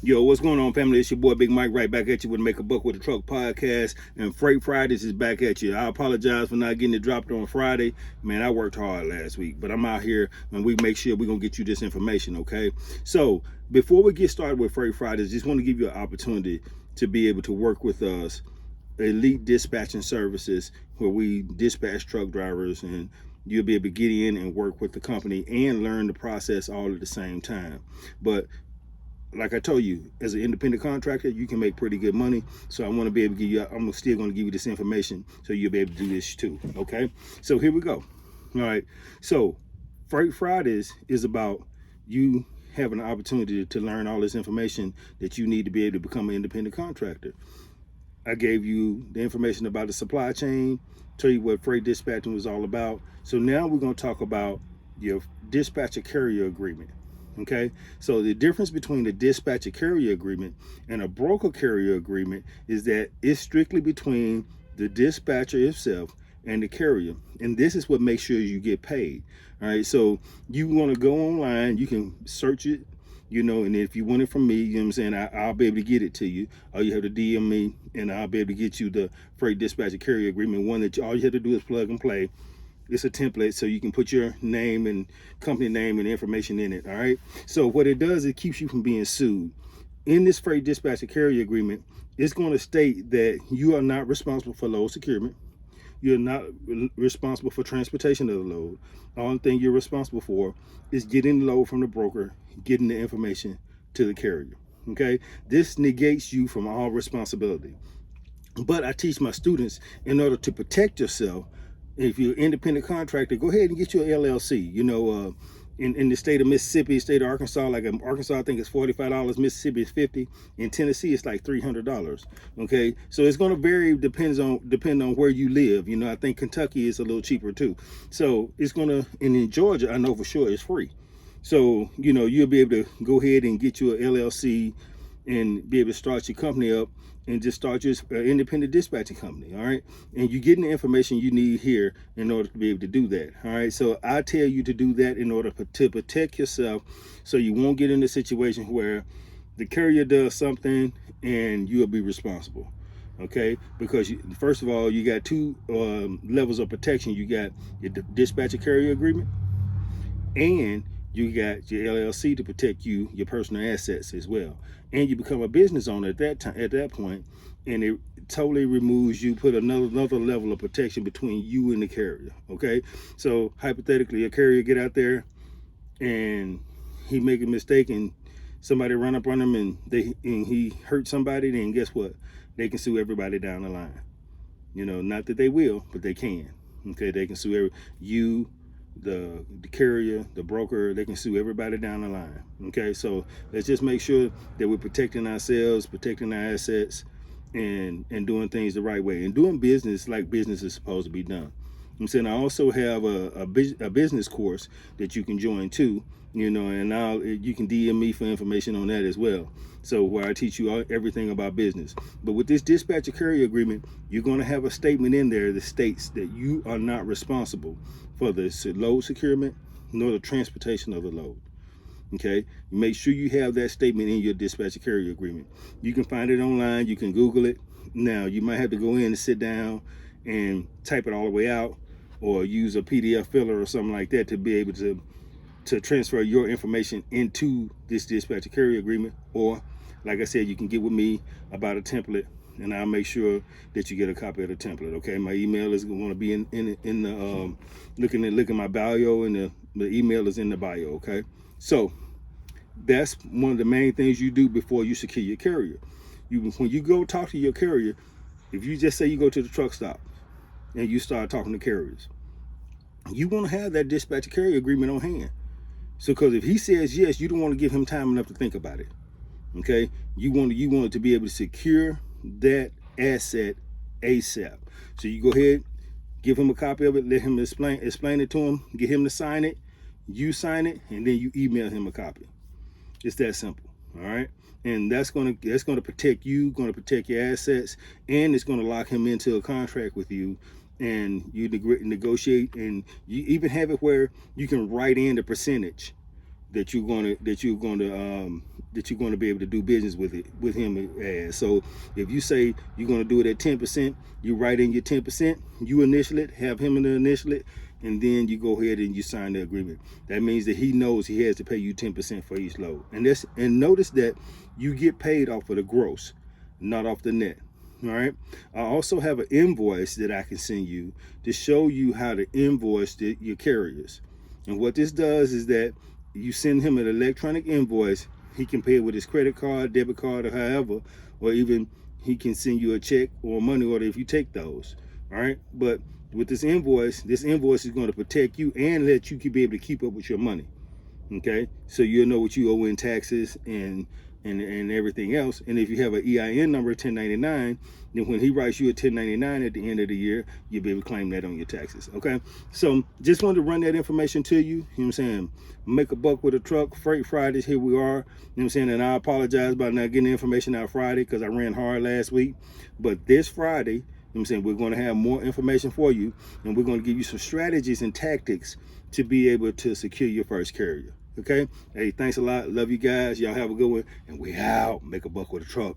Yo, what's going on, family? It's your boy Big Mike right back at you with Make a Buck with a Truck podcast. And Freight Fridays is back at you. I apologize for not getting it dropped on Friday. Man, I worked hard last week, but I'm out here and we make sure we're going to get you this information, okay? So, before we get started with Freight Fridays, just want to give you an opportunity to be able to work with us, Elite Dispatching Services, where we dispatch truck drivers, and you'll be able to get in and work with the company and learn the process all at the same time. But like I told you, as an independent contractor, you can make pretty good money. So I want to be able to give you, I'm still going to give you this information so you'll be able to do this too. Okay. So here we go. All right. So Freight Fridays is about you having an opportunity to learn all this information that you need to be able to become an independent contractor. I gave you the information about the supply chain, tell you what freight dispatching was all about. So now we're going to talk about your dispatcher carrier agreement. Okay, so the difference between the dispatcher carrier agreement and a broker carrier agreement is that it's strictly between the dispatcher itself and the carrier, and this is what makes sure you get paid. All right, so you want to go online, you can search it, and if you want it from me, you know what I'm saying, I'll be able to get it to you. All you have to DM me, and I'll be able to get you the freight dispatcher carrier agreement, one that all you have to do is plug and play. It's a template so you can put your name and company name and information in it. All right. So what it does, it keeps you from being sued. In this freight dispatcher carrier agreement, it's going to state that you are not responsible for load securement. You're not responsible for transportation of the load. The only thing you're responsible for is getting the load from the broker, getting the information to the carrier. Okay. This negates you from all responsibility. But I teach my students, in order to protect yourself, if you're an independent contractor, go ahead and get you an LLC. In the state of Mississippi, state of Arkansas, like in Arkansas, I think it's $45. Mississippi is $50. In Tennessee, it's like $300. Okay, so it's going to vary. Depend on where you live. I think Kentucky is a little cheaper too. So it's going to, and in Georgia, I know for sure it's free. So you'll be able to go ahead and get you an LLC and be able to start your company up and just start your independent dispatching company. All right, and you're getting the information you need here in order to be able to do that. All right, so I tell you to do that in order to protect yourself, so you won't get in a situation where the carrier does something and you'll be responsible. Okay, because first of all, you got two levels of protection. You got your dispatcher carrier agreement, and you got your LLC to protect your personal assets as well. And you become a business owner at that time, at that point, and it totally removes you, put another level of protection between you and the carrier. Okay, so hypothetically, a carrier get out there and he make a mistake and somebody run up on him and he hurt somebody, then guess what? They can sue everybody down the line. Not that they will, but they can. Okay, they can sue you, the carrier, the broker. They can sue everybody down the line. Okay, so let's just make sure that we're protecting ourselves, protecting our assets, and doing things the right way, and doing business like business is supposed to be done. I'm saying I also have a business course that you can join too, and you can DM me for information on that as well. So where I teach you everything about business. But with this dispatcher carrier agreement, you're going to have a statement in there that states that you are not responsible for the load securement nor the transportation of the load. Okay, make sure you have that statement in your dispatcher carrier agreement. You can find it online. You can Google it. Now you might have to go in and sit down and type it all the way out, or use a PDF filler or something like that to be able to transfer your information into this dispatcher carrier agreement. Or like I said, you can get with me about a template, and I'll make sure that you get a copy of the template. Okay, my email is going to be in the look at my bio, and the email is in the bio. Okay, so that's one of the main things you do before you secure your carrier. When you go talk to your carrier, if you just say you go to the truck stop and you start talking to carriers, you want to have that dispatcher carrier agreement on hand. So, because if he says yes, you don't want to give him time enough to think about it. Okay, you want to be able to secure that asset ASAP. So you go ahead, give him a copy of it, let him explain it to him, get him to sign it, you sign it, and then you email him a copy. It's that simple. All right, and that's going to protect you, going to protect your assets, and it's going to lock him into a contract with you. And you negotiate, and you even have it where you can write in the percentage that you're going to be able to do business with him as. So if you say you're going to do it at 10%, you write in your 10%, you initial it, have him initial it, and then you go ahead and you sign the agreement. That means that he knows he has to pay you 10% for each load. And notice that you get paid off of the gross, not off the net. All right. I also have an invoice that I can send you to show you how to invoice your carriers. And what this does is that you send him an electronic invoice. He can pay it with his credit card, debit card, or however, or even he can send you a check or a money order if you take those. All right. But with this invoice is going to protect you and let you be able to keep up with your money. Okay. So you'll know what you owe in taxes and everything else. And if you have an EIN number 1099, then when he writes you a 1099 at the end of the year, you'll be able to claim that on your taxes. Okay. So just wanted to run that information to you. You know what I'm saying? Make a buck with a truck. Freight Fridays, here we are. You know what I'm saying? And I apologize about not getting the information out Friday because I ran hard last week. But this Friday, you know what I'm saying, we're going to have more information for you, and we're going to give you some strategies and tactics to be able to secure your first carrier. Okay. Hey, thanks a lot. Love you guys. Y'all have a good one. And we out. Make a buck with a truck.